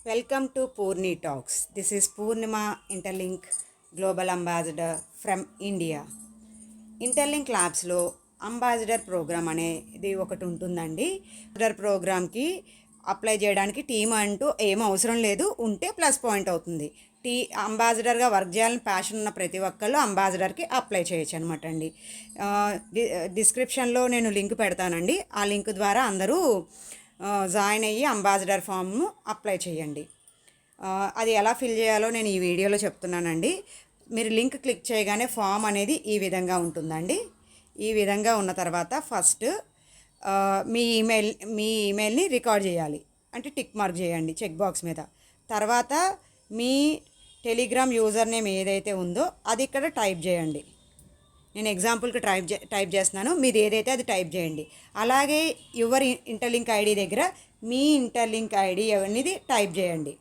Welcome to Purni Talks. This is Purnima Interlink Global Ambassador from India. Interlink ల్యాబ్స్లో ambassador program అనేది ఒకటి ఉంటుందండి. Ambassador ప్రోగ్రామ్కి apply చేయడానికి టీమ్ అంటూ ఏం అవసరం లేదు, ఉంటే ప్లస్ పాయింట్ అవుతుంది. అంబాసిడర్గా వర్క్ చేయాలని ప్యాషన్ ఉన్న ప్రతి ఒక్కళ్ళు అంబాసిడర్కి అప్లై చేయొచ్చు అనమాట అండి. డిస్క్రిప్షన్లో నేను లింక్ పెడతానండి. ఆ లింక్ ద్వారా అందరూ జాయిన్ అయ్యి అంబాసిడర్ ఫామ్ను అప్లై చేయండి. అది ఎలా ఫిల్ చేయాలో నేను ఈ వీడియోలో చెప్తున్నానండి. మీరు లింక్ క్లిక్ చేయగానే ఫామ్ అనేది ఈ విధంగా ఉంటుందండి. ఈ విధంగా ఉన్న తర్వాత ఫస్ట్ మీ ఈమెయిల్ని రికార్డ్ చేయాలి, అంటే టిక్ మార్క్ చేయండి చెక్ బాక్స్ మీద. తర్వాత మీ టెలిగ్రామ్ యూజర్ నేమ్ ఏదైతే ఉందో అది ఇక్కడ టైప్ చేయండి. నేను ఎగ్జాంపుల్కి టైప్ చేస్తున్నాను, మీది ఏదైతే అది టైప్ చేయండి. అలాగే యువర్ ఇంటర్లింక్ ఐడి దగ్గర మీ ఇంటర్లింక్ ఐడి అనేది టైప్ చేయండి.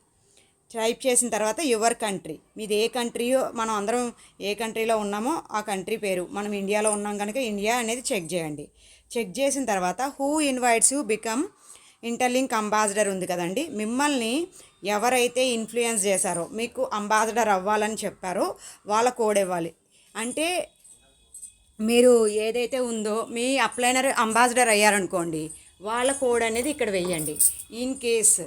టైప్ చేసిన తర్వాత యువర్ కంట్రీ, మీది ఏ కంట్రీయో, మనం అందరం ఏ కంట్రీలో ఉన్నామో ఆ కంట్రీ పేరు. మనం ఇండియాలో ఉన్నాం కనుక ఇండియా అనేది చెక్ చేయండి. చెక్ చేసిన తర్వాత who invites you become interlink ambassador ఉంది కదండి, మిమ్మల్ని ఎవరైతే ఇన్ఫ్లుయెన్స్ చేశారో, మీకు అంబాసిడర్ అవ్వాలని చెప్పారో వాళ్ళ కోడ్ ఇవ్వాలి. అంటే మీరు ఏదైతే ఉందో మీ అప్లైనర్ అంబాసిడర్ అయ్యారనుకోండి, వాళ్ళ కోడ్ అనేది ఇక్కడ వెయ్యండి. ఇన్ కేస్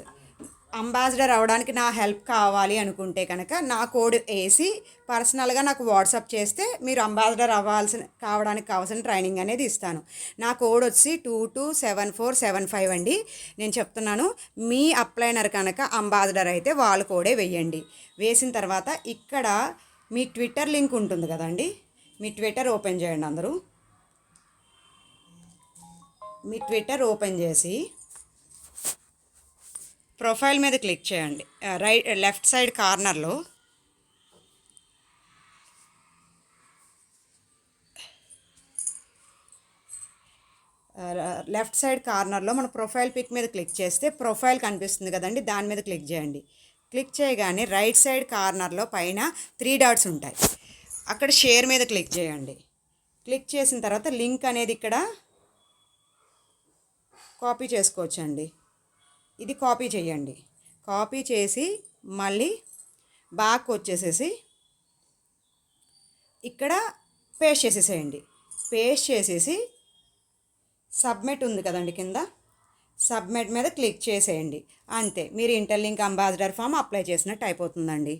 అంబాసిడర్ అవ్వడానికి నా హెల్ప్ కావాలి అనుకుంటే కనుక నా కోడ్ వేసి పర్సనల్గా నాకు వాట్సాప్ చేస్తే మీరు అంబాసిడర్ కావడానికి కావాల్సిన ట్రైనింగ్ అనేది ఇస్తాను. నా కోడ్ వచ్చి 227475 అండి. నేను చెప్తున్నాను, మీ అప్లైనర్ కనుక అంబాసిడర్ అయితే వాళ్ళ కోడే వెయ్యండి. వేసిన తర్వాత ఇక్కడ మీ ట్విట్టర్ లింక్ ఉంటుంది కదండి, మీ ట్విట్టర్ ఓపెన్ చేయండి. అందరూ మీ ట్విట్టర్ ఓపెన్ చేసి ప్రొఫైల్ మీద క్లిక్ చేయండి. లెఫ్ట్ సైడ్ కార్నర్లో మన ప్రొఫైల్ పిక్ మీద క్లిక్ చేస్తే ప్రొఫైల్ కనిపిస్తుంది కదండి, దాని మీద క్లిక్ చేయండి. క్లిక్ చేయగానే రైట్ సైడ్ కార్నర్లో పైన 3 డాట్స్ ఉంటాయి, అక్కడ షేర్ మీద క్లిక్ చేయండి. క్లిక్ చేసిన తర్వాత లింక్ అనేది ఇక్కడ కాపీ చేసుకోవచ్చండి. ఇది కాపీ చేయండి. కాపీ చేసి మళ్ళీ బ్యాక్ వచ్చేసేసి ఇక్కడ పేస్ట్ చేసేసేయండి. పేస్ట్ చేసేసి సబ్మిట్ ఉంది కదండి కింద, సబ్మిట్ మీద క్లిక్ చేసేయండి. అంతే, మీరు ఇంటర్లింక్ అంబాసిడర్ ఫామ్ అప్లై చేసినట్టు అయిపోతుందండి.